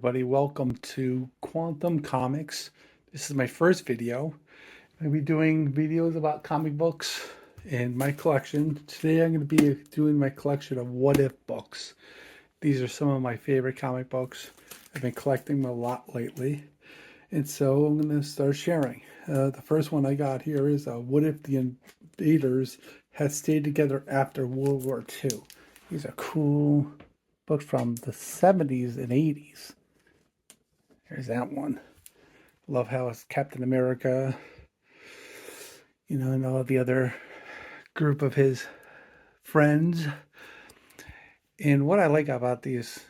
everybody. Welcome to Quantum Comics. This is my first video. I'll be doing videos about comic books in my collection. Today I'm going to be doing my collection of What If books. These are some of my favorite comic books. I've been collecting them a lot lately. And so I'm going to start sharing. The first one I got here is What If the Invaders Had Stayed Together After World War II. These are cool books from the 70s and 80s. There's that one. Love how it's Captain America, and all the other group of his friends. And what I like about these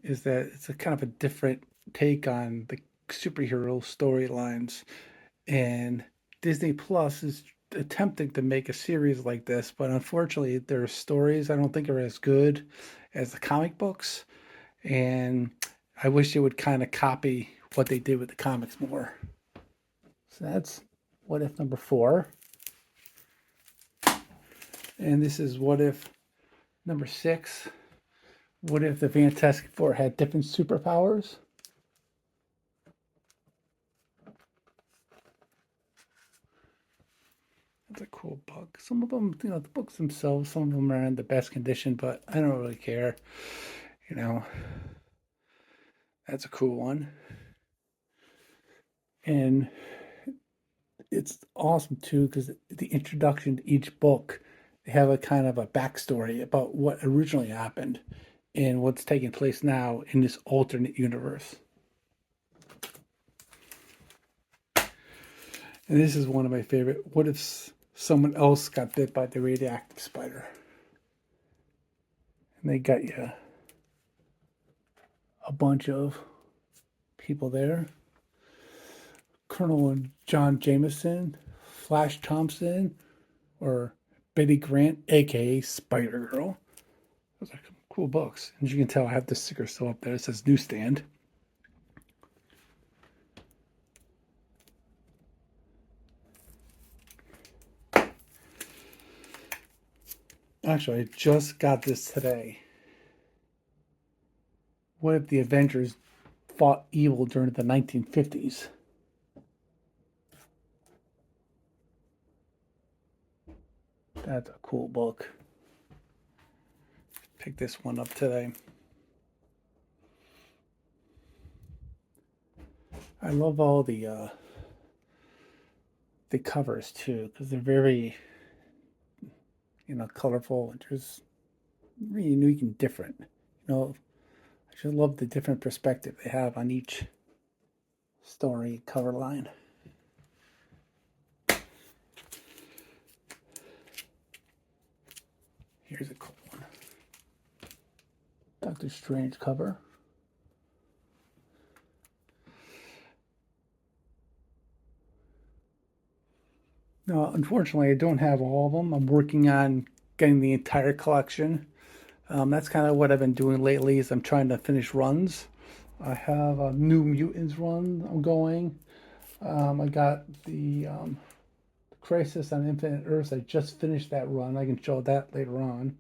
is that it's a kind of a different take on the superhero storylines. And Disney Plus is attempting to make a series like this, but unfortunately their stories I don't think are as good as the comic books. And I wish they would kind of copy what they did with the comics more. So that's What If number 4. And this is What If number 6. What if the Fantastic Four had different superpowers? That's a cool book. Some of them, the books themselves, some of them are in the best condition, but I don't really care. That's a cool one. And it's awesome too because the introduction to each book, they have a kind of a backstory about what originally happened and what's taking place now in this alternate universe. And this is one of my favorite. What if someone else got bit by the radioactive spider? And they got you a bunch of people there. Colonel John Jameson, Flash Thompson, or Betty Grant, aka Spider Girl. Those are cool books. As you can tell, I have the sticker still up there. It says newsstand. Actually, I just got this today. What if the Avengers fought evil during the 1950s? That's a cool book. Pick this one up today. I love all the covers too because they're very colorful and just really unique and different. I just love the different perspective they have on each story cover line. Here's a cool one. Doctor Strange cover. Now, unfortunately, I don't have all of them. I'm working on getting the entire collection. That's kind of what I've been doing lately is I'm trying to finish runs. I have a New Mutants run I'm going. I got the Crisis on Infinite Earths. I just finished that run. I can show that later on.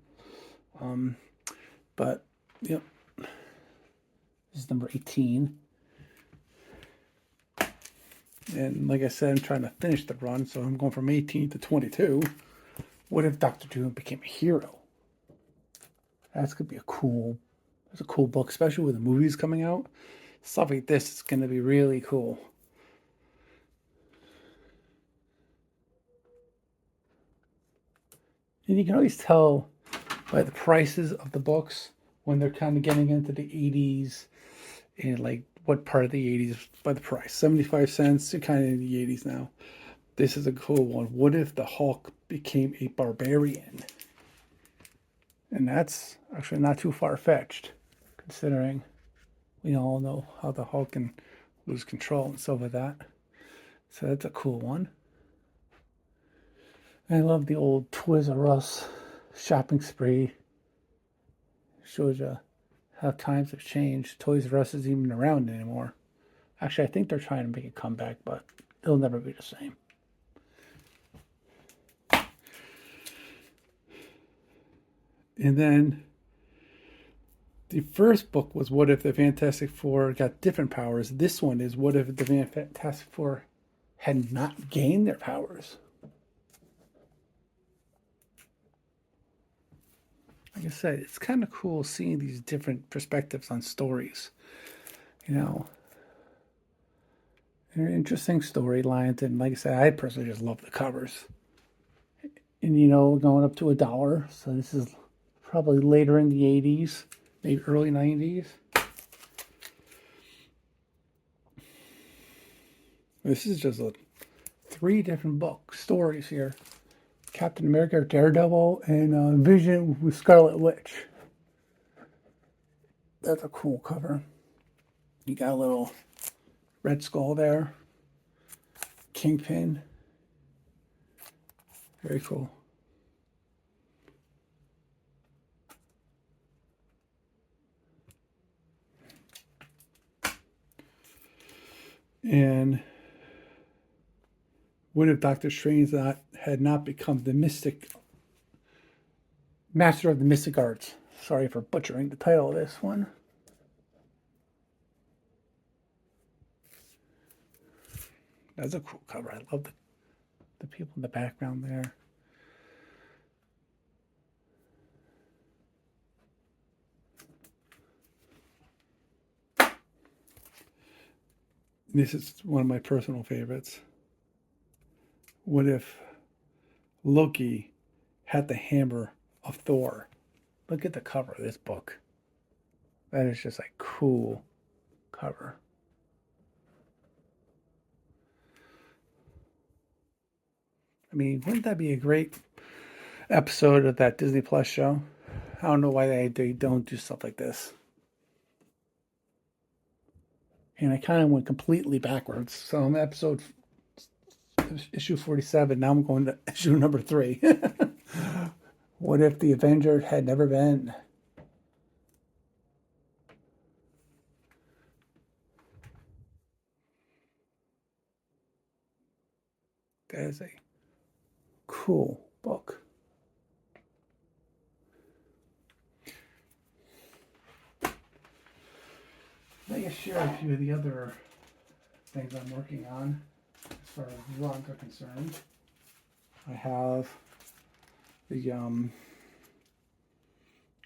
But, yep. This is number 18. And like I said, I'm trying to finish the run, so I'm going from 18 to 22. What if Doctor Doom became a hero? That's gonna be that's a cool book, especially with the movies coming out. Stuff like this is gonna be really cool. And you can always tell by the prices of the books when they're kind of getting into the 80s and like what part of the 80s by the price. 75 cents, you're kind of in the 80s now. This is a cool one. What if the Hulk became a barbarian? And that's actually not too far-fetched, considering we all know how the Hulk can lose control and stuff like that. So that's a cool one. I love the old Toys R Us shopping spree. Shows you how times have changed. Toys R Us isn't even around anymore. Actually, I think they're trying to make a comeback, but it'll never be the same. And then The first book was What If the Fantastic Four got different powers. This one is What If the Fantastic Four had not gained their powers. Like I said, it's kind of cool seeing these different perspectives on stories. You know, they're interesting storylines, and like I said, I personally just love the covers. And you know, going up to $1. So this is probably later in the 80s, maybe early 90s. This is just 3 different stories here. Captain America, Daredevil, and Vision with Scarlet Witch. That's a cool cover. You got a little Red Skull there. Kingpin. Very cool. And what if Doctor Strange had not become the master of the mystic arts? Sorry for butchering the title of this one. That's a cool cover. I love the people in the background there. This is one of my personal favorites. What if Loki had the hammer of Thor? Look at the cover of this book. That is just a cool cover. I mean, wouldn't that be a great episode of that Disney Plus show? I don't know why they don't do stuff like this. And I kind of went completely backwards. So I'm issue 47. Now I'm going to issue number 3. What if the Avengers had never been? That is a cool book. Let me share a few of the other things I'm working on as far as vlogs are concerned. I have the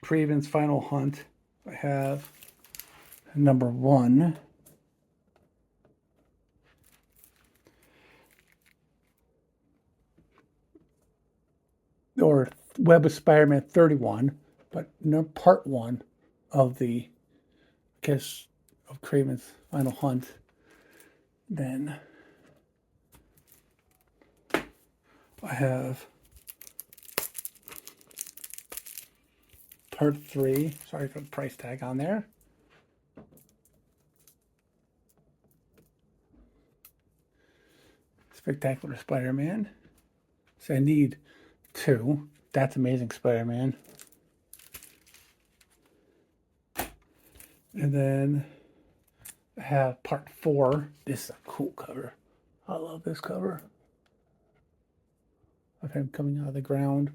Kraven's Final Hunt. I have number 1. Or Web of Spider-Man 31, but no, part 1 of the, I guess, of Kraven's Final Hunt. Then I have part 3. Sorry for the price tag on there. Spectacular Spider-Man. So I need 2. That's Amazing Spider-Man. And then I have part 4. This is a cool cover. I love this cover. Of him coming out of the ground.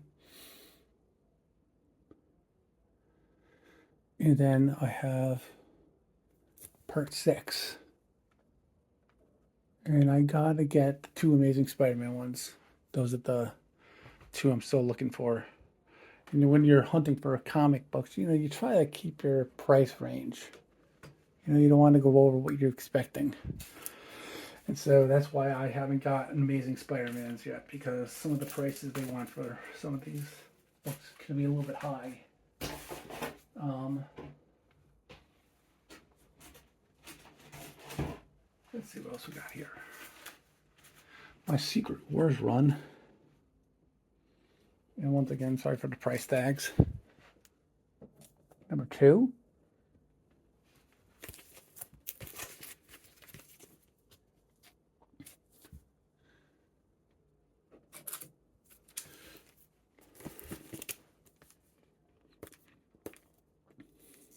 And then I have part 6. And I gotta get the 2 Amazing Spider-Man ones. Those are the 2 I'm still looking for. And when you're hunting for comic books, you know, you try to keep your price range. You know, you don't want to go over what you're expecting. And so that's why I haven't gotten Amazing Spider-Mans yet, because some of the prices they want for some of these books can be a little bit high. Let's see what else we got here. My Secret Wars run. And once again, sorry for the price tags. Number 2.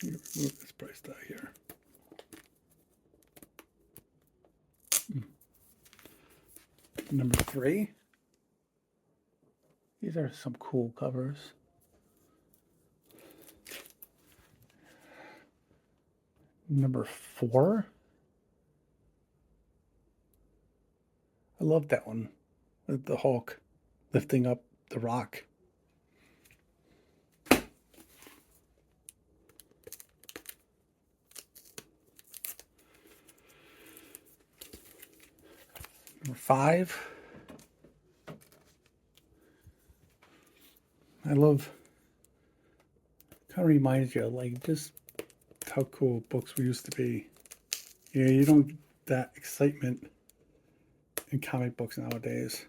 Remove this price tag here. Number 3. These are some cool covers. Number 4. I love that one with the Hulk lifting up the rock. Number 5. I love, kind of reminds you of like just how cool books we used to be. Yeah, you don't get that excitement in comic books nowadays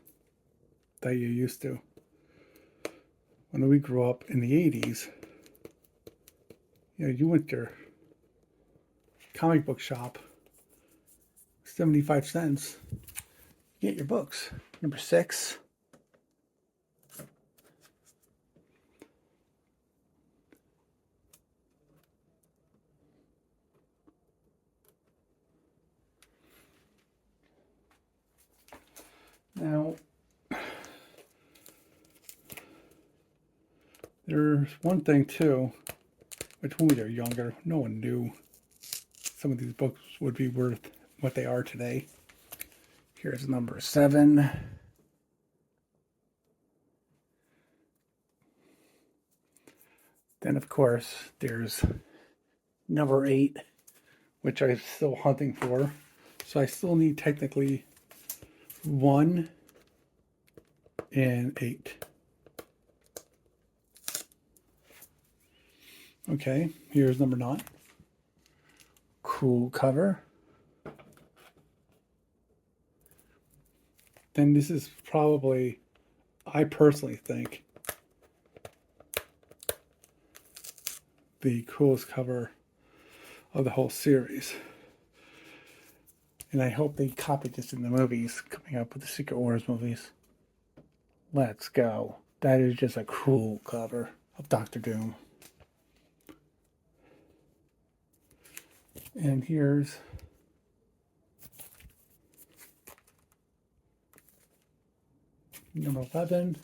that you used to. When we grew up in the 80s, you went to your comic book shop, 75 cents, you get your books. Number 6. Now, there's one thing too, which when we were younger, no one knew some of these books would be worth what they are today. Here's number 7. Then, of course, there's number 8, which I'm still hunting for. So I still need technically 1 and 8. Okay, here's number 9. Cool cover. Then this is probably, I personally think, the coolest cover of the whole series. And I hope they copy this in the movies coming up with the Secret Wars movies. Let's go. That is just a cool cover of Doctor Doom. And here's number 11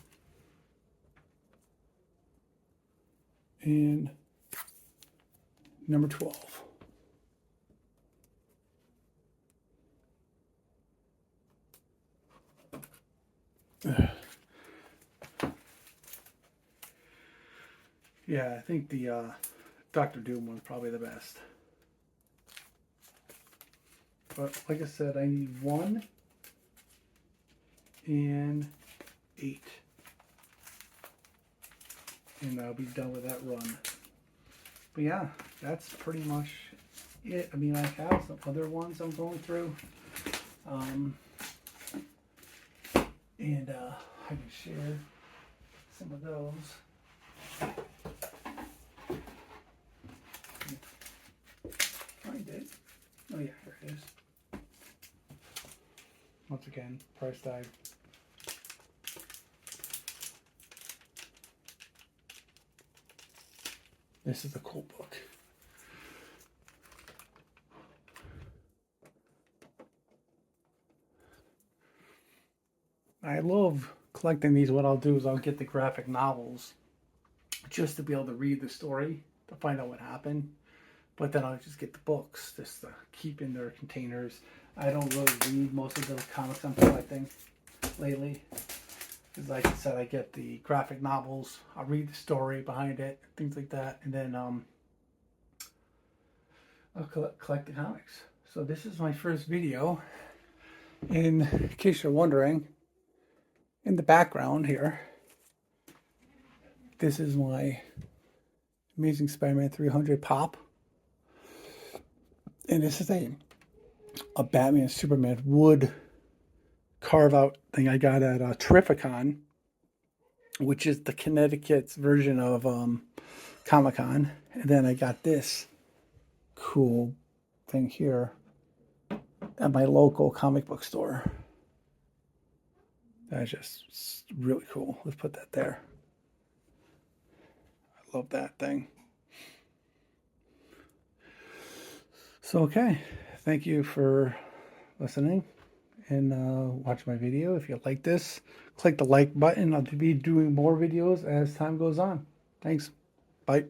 and number 12. Yeah, I think the Doctor Doom one's probably the best. But like I said, I need 1 and 8. And I'll be done with that run. But yeah, that's pretty much it. I mean, I have some other ones I'm going through. And I can share some of those. Find it. Oh yeah, here it is. Once again, price tag. This is a cool book. I love collecting these. What I'll do is I'll get the graphic novels just to be able to read the story, to find out what happened. But then I'll just get the books just to keep in their containers. I don't really read most of the comics I'm collecting lately. Because like I said, I get the graphic novels. I'll read the story behind it, things like that. And then I'll collect the comics. So this is my first video. In case you're wondering, in the background here, this is my Amazing Spider-Man 300 pop. And this is a Batman Superman wood carve out thing I got at Terrificon, which is the Connecticut's version of Comic-Con. And then I got this cool thing here at my local comic book store. That's just really cool. Let's put that there. I love that thing. So, okay. Thank you for listening and watch my video. If you like this, click the like button. I'll be doing more videos as time goes on. Thanks. Bye.